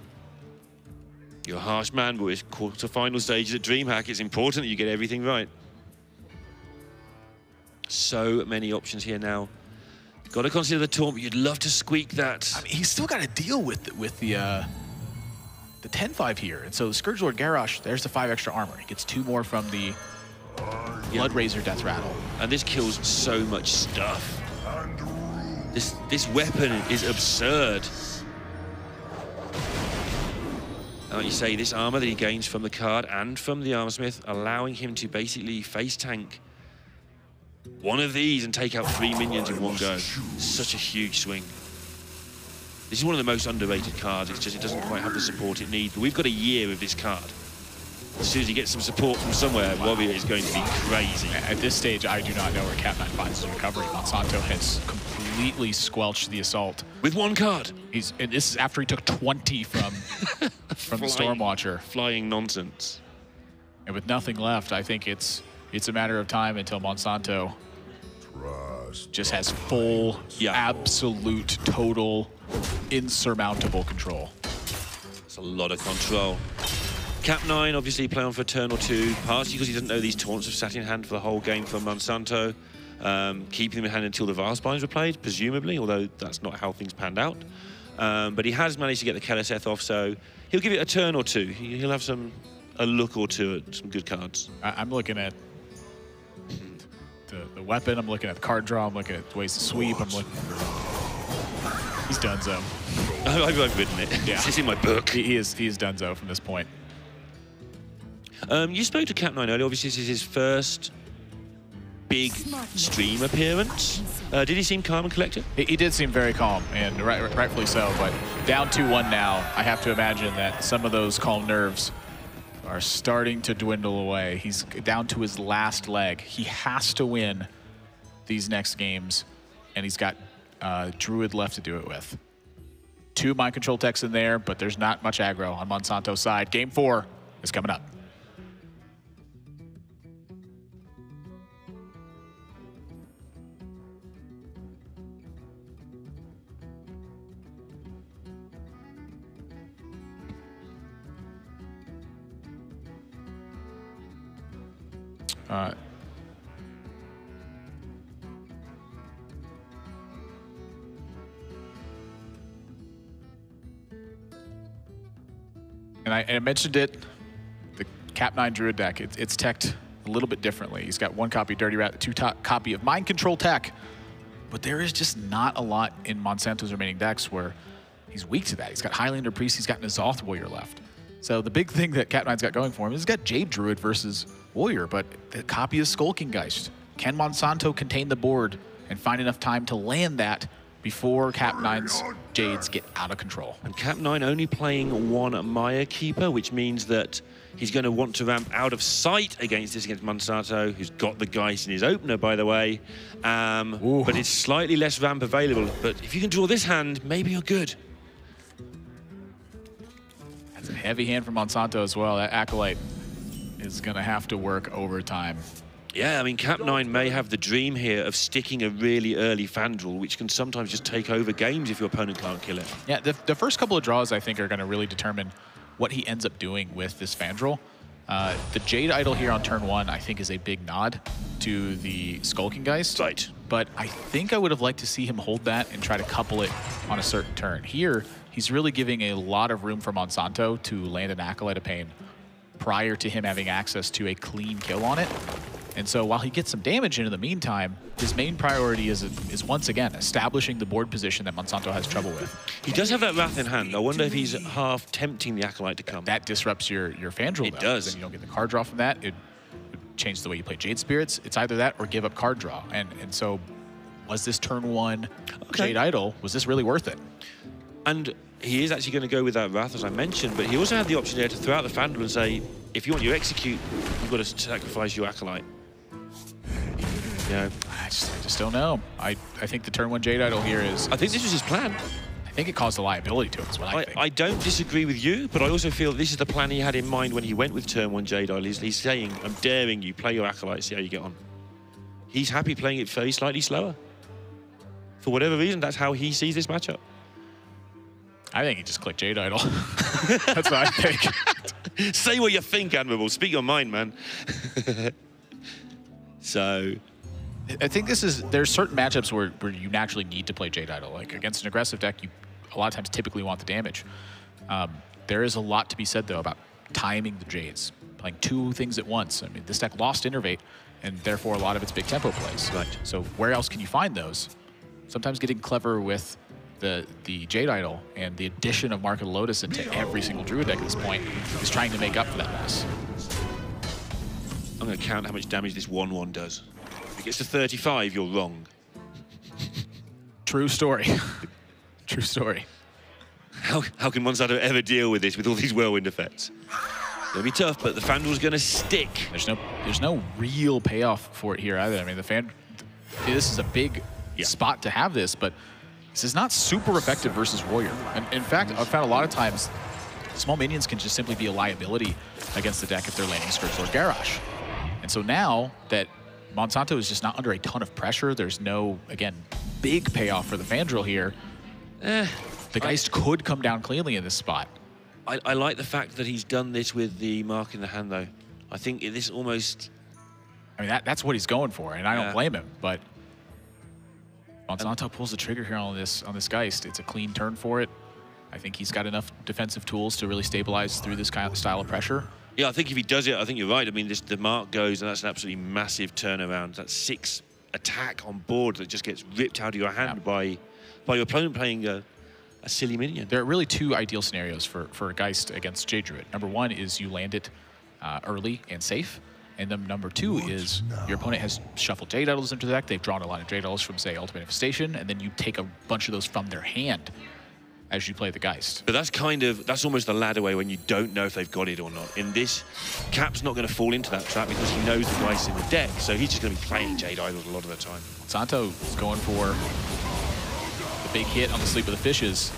You're a harsh man, but it's quarter-final stages at DreamHack. It's important that you get everything right. So many options here now. You've got to consider the taunt, but you'd love to squeak that. I mean, he's still got to deal with the 10-5 here. And so Scourge Lord Garrosh, there's the 5 extra armor. He gets 2 more from the Blood Razor Death Rattle. And this kills so much stuff. This weapon is absurd. Like you say, this armor that he gains from the card and from the Armor Smith, allowing him to basically face tank one of these and take out 3 minions in one go. Such a huge swing. This is one of the most underrated cards. It's just it doesn't quite have the support it needs. But we've got a year of this card. As soon as he gets some support from somewhere, Warrior is going to be crazy. At this stage, I do not know where Kap9 finds his recovery. Monsanto has completely squelched the assault. With 1 card. And this is after he took 20 from the Stormwatcher. Flying nonsense. And with nothing left, I think It's a matter of time until Monsanto just has full, absolute, total, insurmountable control. It's a lot of control. kap9 obviously play on for a turn or two, partially because he doesn't know these taunts have sat in hand for the whole game for Monsanto. Keeping them in hand until the Vast Binds were played, presumably, although that's not how things panned out. But he has managed to get the Keleseth off, so he'll give it a turn or two. He'll have a look or two at some good cards. I'm looking at the weapon, I'm looking at the card draw, I'm looking at ways to sweep, I'm looking... He's donezo. I've written it. Yeah. It's in my book. He is donezo from this point. You spoke to kap9 earlier. Obviously, this is his first big stream appearance. Did he seem calm and collected? He did seem very calm, and rightfully so, but down 2-1 now, I have to imagine that some of those calm nerves are starting to dwindle away. He's down to his last leg. He has to win these next games, and he's got Druid left to do it with. 2 mind control techs in there, but there's not much aggro on Monsanto's side. Game 4 is coming up. And I mentioned it, the kap9 Druid deck, it's teched a little bit differently. He's got 1 copy of Dirty Rat, 2 copy of Mind Control tech, but there is just not a lot in Monsanto's remaining decks where he's weak to that. He's got Highlander Priest, he's got N'Zoth Warrior left. So the big thing that kap9's got going for him is he's got Jade Druid versus Warrior, but the copy of Skulking Geist. Can Monsanto contain the board and find enough time to land that before kap9's Jades get out of control? And kap9 only playing 1 Maya Keeper, which means that he's going to want to ramp out of sight against Monsanto, who's got the Geist in his opener, by the way. But it's slightly less ramp available. But if you can draw this hand, maybe you're good. That's a heavy hand from Monsanto as well. That Acolyte is going to have to work overtime. Yeah, I mean, kap9 may have the dream here of sticking a really early Fandral, which can sometimes just take over games if your opponent can't kill it. Yeah, the first couple of draws, I think, are going to really determine what he ends up doing with this Fandral. The Jade Idol here on turn 1, I think, is a big nod to the Skulking Geist. Right. But I think I would have liked to see him hold that and try to couple it on a certain turn. Here, he's really giving a lot of room for Monsanto to land an Acolyte of Pain prior to him having access to a clean kill on it. And so while he gets some damage in the meantime, his main priority is once again establishing the board position that Monsanto has trouble with. He does have that Wrath in hand. I wonder if he's half tempting the Acolyte to come. That disrupts your Fandral. It does. Then you don't get the card draw from that. It changes the way you play Jade Spirits. It's either that or give up card draw. And so was this turn 1 Jade Idol, was this really worth it? And he is actually going to go with that Wrath, as I mentioned, but he also had the option there to throw out the Fandral and say, if you want your execute, you've got to sacrifice your Acolyte. Yeah, I just don't know. I think the turn 1 Jade Idol here is... I think this was his plan. I think it caused a liability to him, is what I think. I don't disagree with you, but I also feel this is the plan he had in mind when he went with turn 1 Jade Idol. He's saying, I'm daring you, play your Acolyte, see how you get on. He's happy playing it very slightly slower. For whatever reason, that's how he sees this matchup. I think he just clicked Jade Idol. That's what I think. Say what you think, Admirable. Speak your mind, man. So... I think there's certain matchups where you naturally need to play Jade Idol. Like against an aggressive deck, you a lot of times typically want the damage. There is a lot to be said, though, about timing the Jades. Playing 2 things at once. I mean, this deck lost Innervate, and therefore a lot of its big tempo plays. Right. So where else can you find those? Sometimes getting clever with the Jade Idol and the addition of Mark of the Lotus into every single Druid deck at this point is trying to make up for that loss. I'm going to count how much damage this 1/1 does. If it gets to 35, you're wrong. True story. True story. How can Monsanto ever deal with this with all these whirlwind effects? It's going to be tough, but the Fandrel's going to stick. There's no real payoff for it here either. I mean, this is a big spot to have this, but this is not super effective versus Warrior. And in fact, I've found a lot of times small minions can just simply be a liability against the deck if they're landing Scourge Lord Garrosh. And so now that Monsanto is just not under a ton of pressure, there's no, again, big payoff for the Fandral here. The Geist could come down cleanly in this spot. I like the fact that he's done this with the mark in the hand, though. I think this almost... I mean, that's what he's going for, and I don't blame him, but Monsanto pulls the trigger here on this Geist. It's a clean turn for it. I think he's got enough defensive tools to really stabilize through this kind of style of pressure. Yeah, I think if he does it, I think you're right. I mean, the mark goes, and that's an absolutely massive turnaround. That's 6 attack on board that just gets ripped out of your hand by your opponent playing a silly minion. There are really 2 ideal scenarios for a Geist against Jade Druid. Number 1 is you land it early and safe. And then number 2 is your opponent has shuffled Jade Idols into the deck. They've drawn a lot of Jade Idols from, say, Ultimate Infestation, and then you take a bunch of those from their hand as you play the Geist. But that's almost the ladder way when you don't know if they've got it or not. In this, Cap's not going to fall into that trap because he knows the Geist in the deck, so he's just going to be playing Jade Idols a lot of the time. Monsanto is going for the big hit on the Sleep of the Fishes.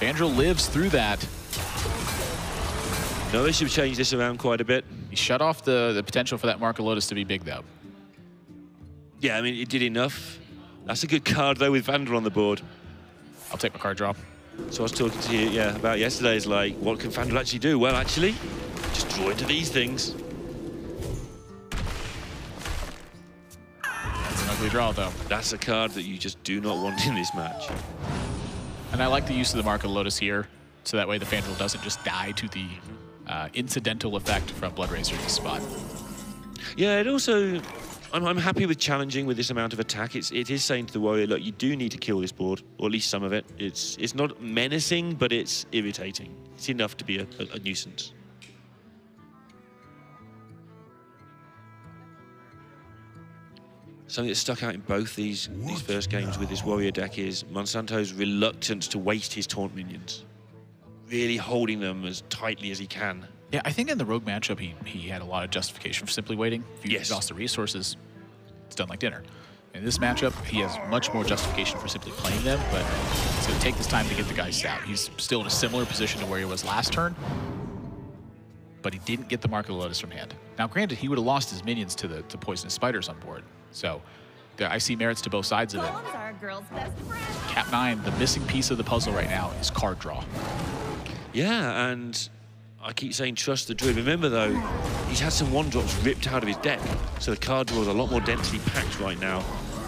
Fandral lives through that. No, they should change this around quite a bit. He shut off the potential for that Mark of Lotus to be big, though. Yeah, I mean, it did enough. That's a good card, though, with Vandal on the board. I'll take my card draw. So I was talking to you, about yesterday. Is like, what can Vandal actually do? Well, actually, just draw into these things. That's an ugly draw, though. That's a card that you just do not want in this match. And I like the use of the Mark of Lotus here, so that way the Fandral doesn't just die to the incidental effect from Blood Razor in this spot. Yeah, it also... I'm happy with challenging with this amount of attack. It is saying to the Warrior, look, you do need to kill this board, or at least some of it. It's not menacing, but it's irritating. It's enough to be a nuisance. Something that stuck out in both these first games with this Warrior deck is Monsanto's reluctance to waste his taunt minions. Really holding them as tightly as he can. Yeah, I think in the Rogue matchup, he had a lot of justification for simply waiting. If you Yes. exhaust the resources, it's done like dinner. In this matchup, he has much more justification for simply playing them, but it's going to take this time to get the Geist out. He's still in a similar position to where he was last turn, but he didn't get the Mark of the Lotus from hand. Now, granted, he would have lost his minions to Poisonous Spiders on board, so I see merits to both sides of it. kap9, the missing piece of the puzzle right now is card draw. Yeah, and I keep saying trust the Druid. Remember, though, he's had some 1-drops ripped out of his deck, so the card draw is a lot more densely packed right now.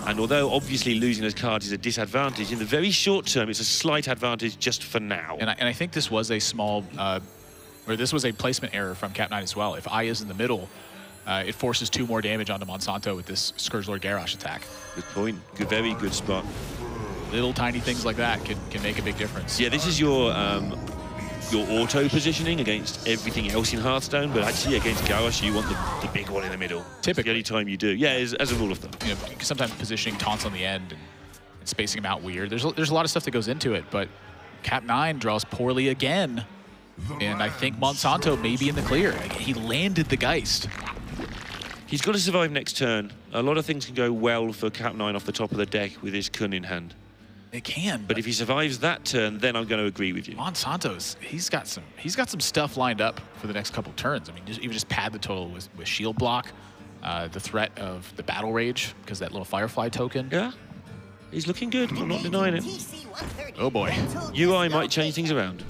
And although obviously losing those cards is a disadvantage, in the very short term, it's a slight advantage just for now. And I think this was a small, or this was a placement error from kap9 as well. If Aya's in the middle, it forces 2 more damage onto Monsanto with this Scourge Lord Garrosh attack. Good point. Good, very good spot. Little tiny things like that can make a big difference. Yeah, this is your auto positioning against everything else in Hearthstone, but actually against Garrosh, you want the big one in the middle. Typically. The only time you do. Yeah, as a rule of thumb. You know, sometimes positioning taunts on the end and spacing them out weird. There's a lot of stuff that goes into it, but kap9 draws poorly again, and I think Monsanto may be in the clear. He landed the Geist. He's got to survive next turn. A lot of things can go well for kap9 off the top of the deck with his Kun in hand. It can, but if he survives that turn, then I'm going to agree with you. Monsanto's he's got some stuff lined up for the next couple turns. I mean, even just pad the total with shield block, the threat of the battle rage because that little Firefly token. Yeah, he's looking good. I'm not denying it. Oh boy, UI might change things around.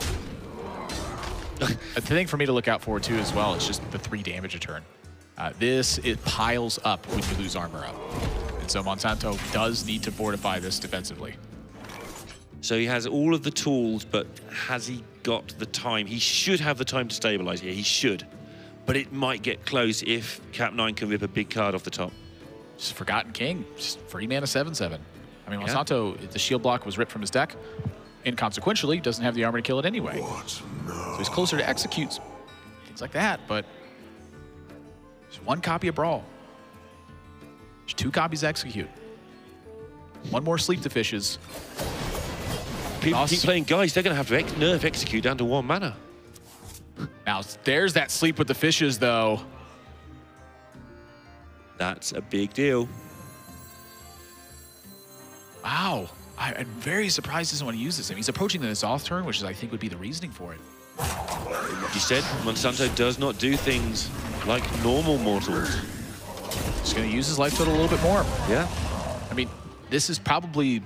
The thing for me to look out for too as well is just the 3 damage a turn. It piles up when you lose armor up, and so Monsanto does need to fortify this defensively. So he has all of the tools, but has he got the time? He should have the time to stabilize here. He should. But it might get close if kap9 can rip a big card off the top. Just Forgotten King, just free mana 7/7. I mean, Monsanto, the shield block was ripped from his deck. Inconsequentially, doesn't have the armor to kill it anyway. So he's closer to executes, things like that, but there's 1 copy of Brawl. There's 2 copies execute. 1 more Sleep the Fishes. People keep playing Geist, they're going to have to nerf execute down to 1 mana. Now, there's that Sleep with the Fishes, though. That's a big deal. Wow. I'm very surprised he doesn't want to use this. I mean, he's approaching the N'Zoth turn, which I think would be the reasoning for it. You said Monsanto does not do things like normal mortals. Just going to use his life total a little bit more. Yeah. I mean, this is probably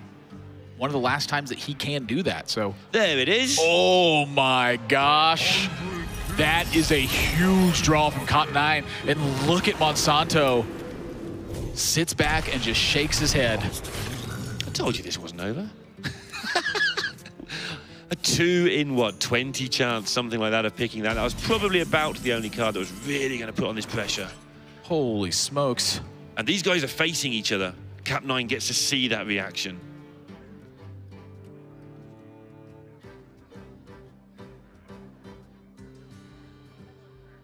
one of the last times that he can do that, so. There it is. Oh my gosh. That is a huge draw from kap9. And look at Monsanto. Sits back and just shakes his head. I told you this wasn't over. A 2 in what, 20 chance, something like that, of picking that. That was probably about the only card that was really going to put on this pressure. Holy smokes. And these guys are facing each other. kap9 gets to see that reaction.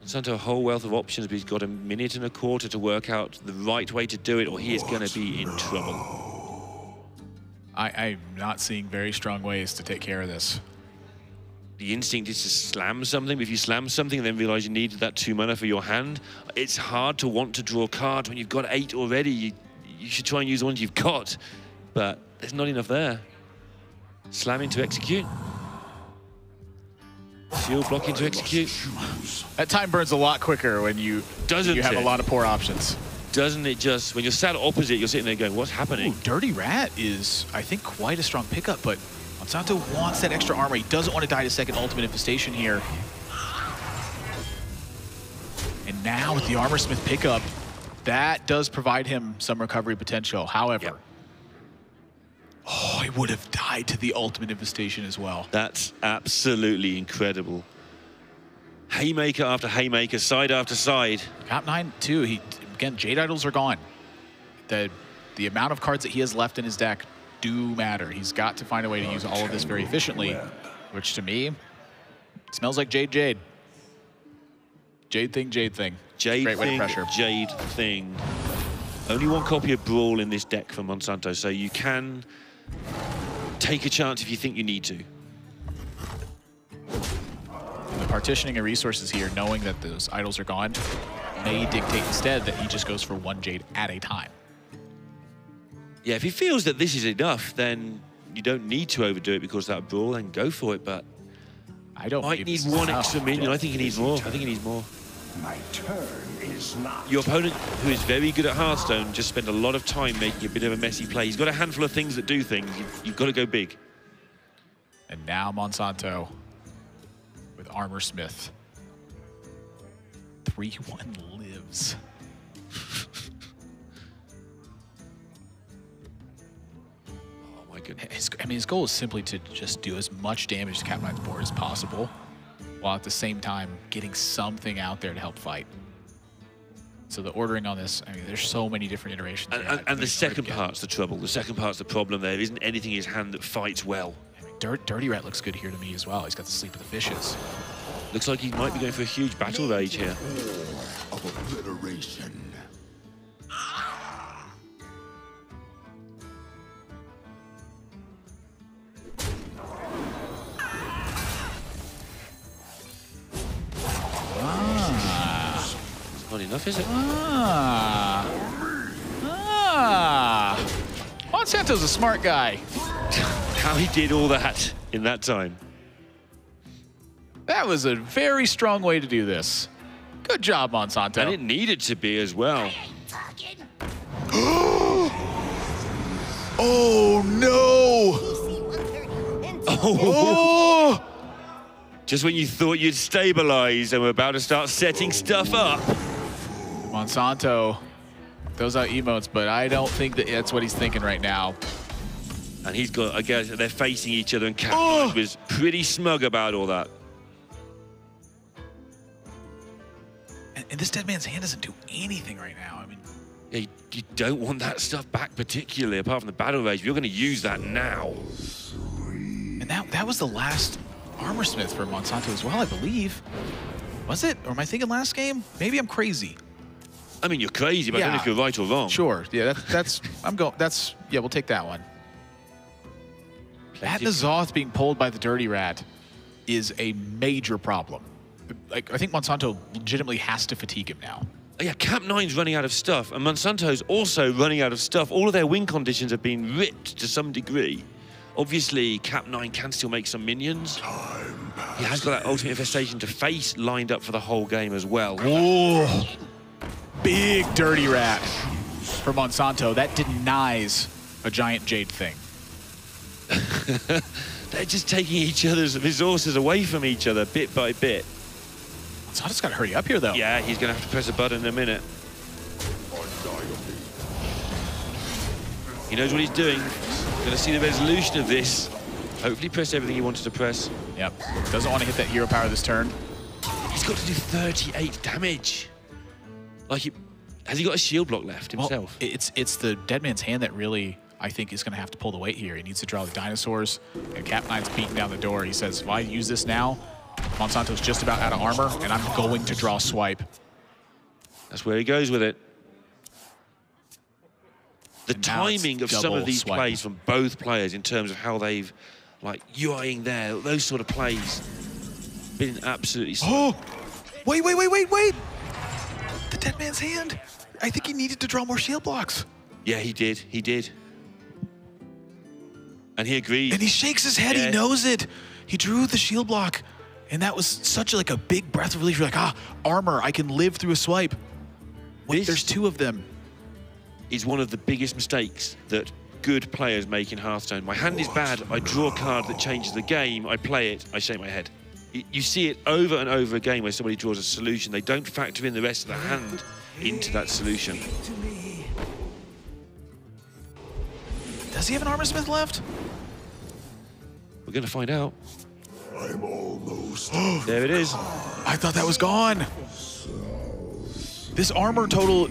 Monsanto, a whole wealth of options, but he's got 1.25 minutes to work out the right way to do it, or he is going to be in trouble. I'm not seeing very strong ways to take care of this. The instinct is to slam something, but if you slam something and then realize you need that 2 mana for your hand, it's hard to want to draw cards when you've got 8 already. You should try and use the ones you've got, but there's not enough there. Slamming to execute. Shield blocking to execute. That time burns a lot quicker when you have a lot of poor options. Doesn't it just, when you're sat opposite, you're sitting there going, what's happening? Ooh, Dirty Rat is, I think, quite a strong pickup, but Monsanto wants that extra armor. He doesn't want to die to second ultimate infestation here. And now with the Armor Smith pickup, that does provide him some recovery potential. However, oh, he would have died to the ultimate infestation as well. That's absolutely incredible. Haymaker after haymaker, side after side. kap9 too, again, Jade Idols are gone. The amount of cards that he has left in his deck do matter. He's got to find a way to use all of this very efficiently, which to me smells like Jade. Jade thing, Jade thing. Jade Great way to pressure. Jade thing. Only one copy of Brawl in this deck for Monsanto, so you can take a chance if you think you need to. The partitioning of resources here, knowing that those idols are gone, may dictate instead that he just goes for 1 Jade at a time. Yeah, if he feels that this is enough, then you don't need to overdo it because of that Brawl, then go for it, but I don't might need one extra minion. I think he needs more. I think he needs more. My turn is not. Your opponent, who is very good at Hearthstone, just spent a lot of time making a bit of a messy play. He's got a handful of things that do things. You've got to go big. And now Monsanto with Armor Smith. 3-1 lives. Oh my goodness. I mean, his goal is simply to just do as much damage to kap9's board as possible, while at the same time getting something out there to help fight. So the ordering on this, I mean, there's so many different iterations. And the second part's the trouble. The second part's the problem. There isn't anything in his hand that fights well. I mean, Dirty Rat looks good here to me as well. He's got the Sleep of the Fishes. Looks like he might be going for a huge battle rage here. Of obliteration. Not enough, is it? Monsanto's a smart guy. How he did all that in that time. That was a very strong way to do this. Good job, Monsanto. And it needed to be as well. Oh, no! Oh! Just when you thought you'd stabilize and were about to start setting stuff up. Monsanto throws out emotes, but I don't think that that's what he's thinking right now. And he's got, I guess, they're facing each other, and kap9 was pretty smug about all that. And this dead man's hand doesn't do anything right now. I mean, yeah, you don't want that stuff back particularly, apart from the battle rage. You're going to use that now. and that was the last Armor Smith for Monsanto as well, I believe. Was it? Or am I thinking last game? Maybe I'm crazy. I mean, you're crazy, but I don't know if you're right or wrong. Sure. Yeah, yeah, we'll take that one. That N'Zoth being pulled by the Dirty Rat is a major problem. Like, I think Monsanto legitimately has to fatigue him now. Yeah, kap9's running out of stuff, and Monsanto's also running out of stuff. All of their win conditions have been ripped to some degree. Obviously, kap9 can still make some minions. He has got that ultimate infestation to face lined up for the whole game as well. Oh. big dirty rat for Monsanto. That denies a giant jade thing. They're just taking each other's resources away from each other bit by bit. Monsanto's got to hurry up here, though. Yeah, he's going to have to press a button in a minute. He knows what he's doing. Going to see the resolution of this. Hopefully press everything he wanted to press. Yep. Doesn't want to hit that hero power this turn. He's got to do 38 damage. Like, has he got a shield block left himself? Well, it's the dead man's hand that really, I think, is going to have to pull the weight here. He needs to draw the dinosaurs, and kap9's beating down the door. He says, if I use this now, Monsanto's just about out of armor, and I'm going to draw swipe. That's where he goes with it. The timing of some of these plays from both players in terms of how they've, like, UIing there, those sort of plays, been absolutely... Oh! Wait! The dead man's hand. I think he needed to draw more shield blocks. Yeah, he did. And he agreed. And he shakes his head. Yeah. He knows it. He drew the shield block. And that was such like a big breath of relief. You're like, armor. I can live through a swipe. Wait, there's two of them. Is one of the biggest mistakes that good players make in Hearthstone. My hand is bad. I draw a card that changes the game. I play it. I shake my head. You see it over and over again where somebody draws a solution. They don't factor in the rest of the hand into that solution. Does he have an armor smith left? We're going to find out. I'm almost. There it is. I thought that was gone. This armor total.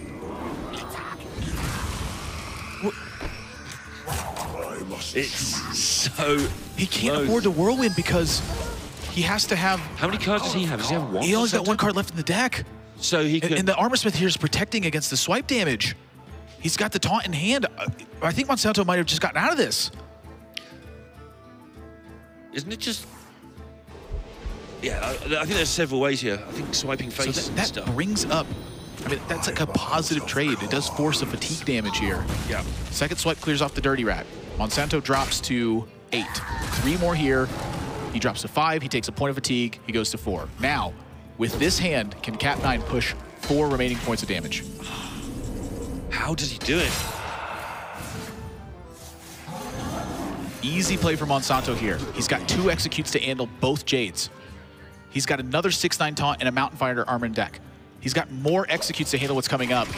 It's so. He can't afford to whirlwind because he has to have. How many cards does he have? Does he have one? He only's got one card left in the deck. So he can. And the armor smith here is protecting against the swipe damage. He's got the taunt in hand. I think Monsanto might have just gotten out of this. Isn't it just... Yeah, I think there's several ways here. I think swiping face so that stuff. Brings up... I mean, that's like a positive trade. It does force a fatigue damage here. Yeah. Second swipe clears off the dirty rat. Monsanto drops to 8. 3 more here. He drops to 5. He takes a point of fatigue. He goes to 4. Now, with this hand, can kap9 push 4 remaining points of damage? How does he do it? Easy play for Monsanto here. He's got 2 executes to handle both Jades. He's got another 6/9 taunt and a Mountain Fighter armor in deck. He's got more executes to handle what's coming up.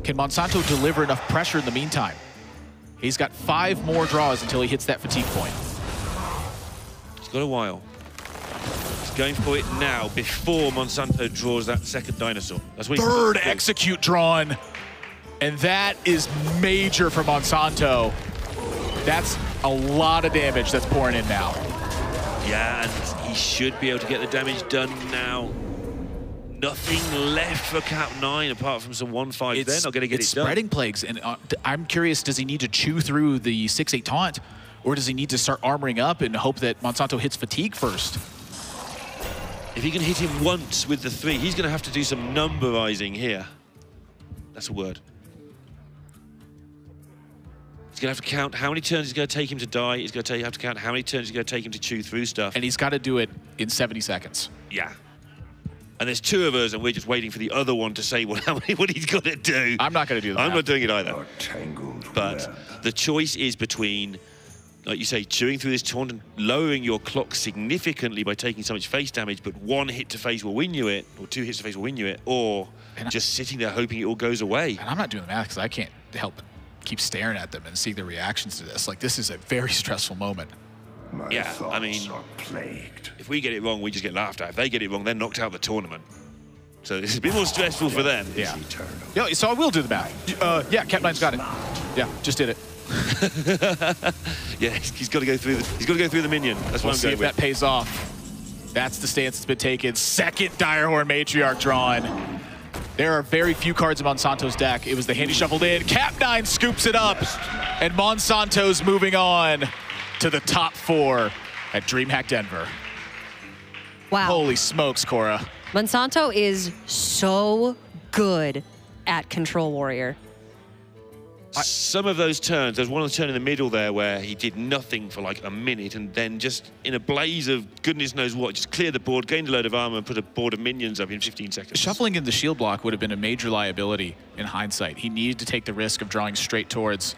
Can Monsanto deliver enough pressure in the meantime? He's got 5 more draws until he hits that fatigue point. He's got a while. He's going for it now before Monsanto draws that second dinosaur. That's what Third execute drawn. And that is major for Monsanto. That's a lot of damage that's pouring in now. Yeah, and he should be able to get the damage done now. Nothing left for kap9 apart from some 1-5. They're not going to get it done. It's spreading plagues, and I'm curious, does he need to chew through the 6/8 taunt, or does he need to start armoring up and hope that Monsanto hits fatigue first? If he can hit him once with the 3, he's going to have to do some numberizing here. That's a word. He's going to have to count how many turns it's going to take him to die. He's going to have to count how many turns it's going to take him to chew through stuff. And he's got to do it in 70 seconds. Yeah. And there's 2 of us, and we're just waiting for the other one to say what he's got to do. I'm not going to do that. I'm not doing it either. But the choice is between, like you say, chewing through this taunt and lowering your clock significantly by taking so much face damage, but 1 hit to face will win you it, or 2 hits to face will win you it, or just sitting there hoping it all goes away. And I'm not doing the math because I can't help keep staring at them and see their reactions to this. Like, this is a very stressful moment. Yeah, I mean, if we get it wrong, we just get laughed at. If they get it wrong, they're knocked out of the tournament. So this is a bit more stressful for them. Yeah. Yeah, so I will do the math. Yeah, kap9's got it. Yeah, just did it. Yeah, he's got to go through the minion. That's what I'm see going if with. that pays off. That's the stance that's been taken. Second Direhorn Matriarch drawn. There are very few cards in Monsanto's deck. It was the hand he shuffled in. kap9 scoops it up, and Monsanto's moving on to the top 4 at DreamHack Denver. Wow. Holy smokes, Cora. Monsanto is so good at Control Warrior. Some of those turns, there's one turn in the middle there where he did nothing for like a minute and then just in a blaze of goodness knows what, just cleared the board, gained a load of armor and put a board of minions up in 15 seconds. Shuffling in the shield block would have been a major liability in hindsight. He needed to take the risk of drawing straight towards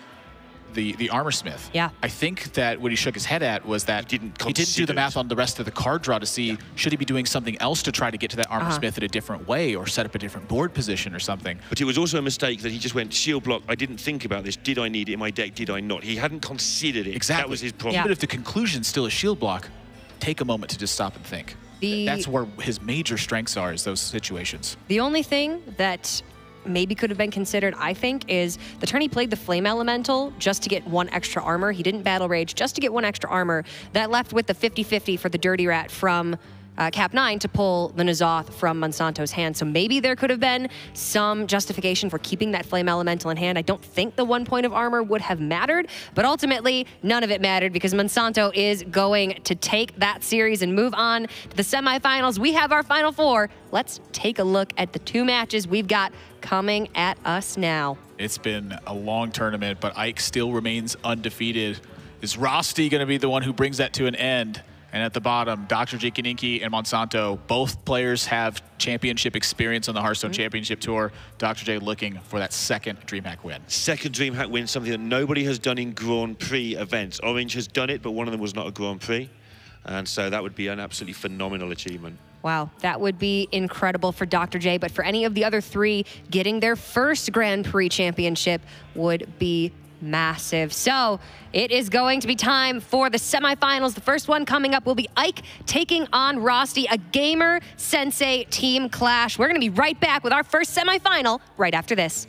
the armor smith. Yeah. I think that what he shook his head at was that he didn't do the math on the rest of the card draw to see should he be doing something else to try to get to that armor smith in a different way or set up a different board position or something. But it was also a mistake that he just went shield block. I didn't think about this. Did I need it in my deck? Did I not? He hadn't considered it. Exactly. That was his problem. Yeah. But if the conclusion's still a shield block, take a moment to just stop and think. That's where his major strengths are, is those situations. The only thing that maybe could have been considered, I think, is the turn he played the Flame Elemental just to get 1 extra armor. He didn't Battle Rage just to get 1 extra armor. That left with the 50-50 for the Dirty Rat from kap9 to pull the N'Zoth from Monsanto's hand. So maybe there could have been some justification for keeping that Flame Elemental in hand. I don't think the 1 point of armor would have mattered, but ultimately none of it mattered because Monsanto is going to take that series and move on to the semifinals. We have our Final Four. Let's take a look at the 2 matches we've got coming at us now. It's been a long tournament, but Ike still remains undefeated. Is Rosti going to be the one who brings that to an end? And at the bottom, Dr. J. Kaninki and Monsanto, both players have championship experience on the Hearthstone Championship Tour. Dr. J looking for that 2nd DreamHack win. 2nd DreamHack win, something that nobody has done in Grand Prix events. Orange has done it, but one of them was not a Grand Prix. And so that would be an absolutely phenomenal achievement. Wow, that would be incredible for Dr. J, but for any of the other 3, getting their first Grand Prix championship would be massive. So it is going to be time for the semifinals. The first one coming up will be Ike taking on Rosti, a Gamer Sensei team clash. We're going to be right back with our first semifinal right after this.